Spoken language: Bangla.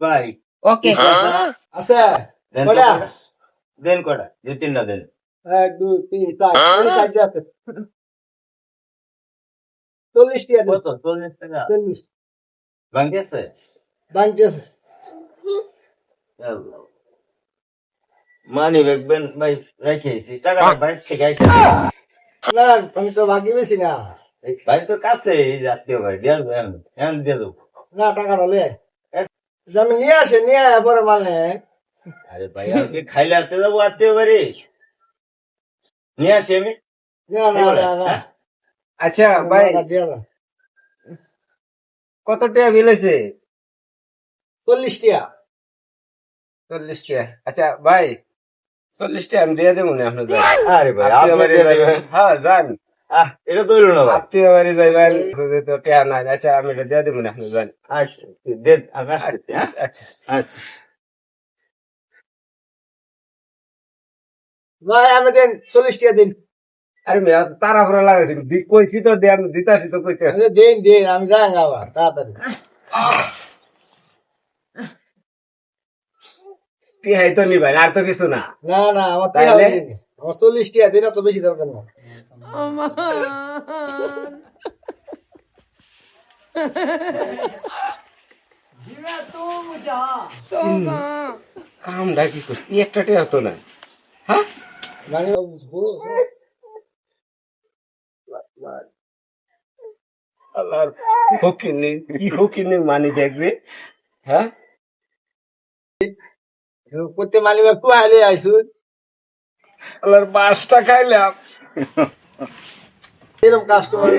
ভাই ওকে আছে দেন কটা? কটা? দেন কটা? দুই তিনটা দেন। 1 2 3 4 এই সাইডে আছে 40 টিয়া কত? 40 টাকা। 40 বাকি আছে? বাংটি আছে আল্লাহ। মানি ব্যাগ ভাই রেখেছি, টাকাটা বাইরে থেকে আইসা। না আমি তো বাকি বেশি না ভাই তো কাছে আত্মীয় ভাই, দিয়ে দেবো এখন দিয়ে দেবো। না টাকা হলে আমি নিয়ে আসে নিয়ে আয়া পরে মানে আরে ভাই আর কি খাইলে আনতে যাবো আত্মীয় বাড়ি? নিয়ে আসি আমি। না না না না আচ্ছা ভাই দিয়া না কত টাকা বিল হয়েছে? 40 টিয়া 40 টাকা। আচ্ছা ভাই 40 টাকা আমি দিয়ে দেবো না আপনার আরে ভাই আপনি দিয়ে দেবেন। হ্যাঁ যান এটা তো হইলো না ভাই। আত্মীয় বাড়ি যাইবেন তো টাকা নাই। আচ্ছা আমি এটা দিয়ে দেবো না আপনি যান। আচ্ছা দেন, আমি আসতেছি, হ্যাঁ? আচ্ছা আচ্ছা। ভাই আমি দেন 40 টিয়া দিন আরে মেয়া তাড়াহুড়া লাগাইছি কইছি তো দেন দিতাছি তো কইতেছি। দিন দিন আমি যাই আবার তাড়াতাড়ি টিহাই তো নিবেন আর তো কিছু না। না না আমার তাহলে? আমার 40 টিয়া দিন তো বেশি দরকার না কামটা কি করছি একটা টিয়া তো না। হ্যাঁ মানে আল্লাহর ফকিনি কি ফকিনি মানি দেখবে। হ্যাঁ করতে মালিবা কুয়াইলে আইছুন আল্লাহর বাসটা খাইলাম। এরকম কাস্টমার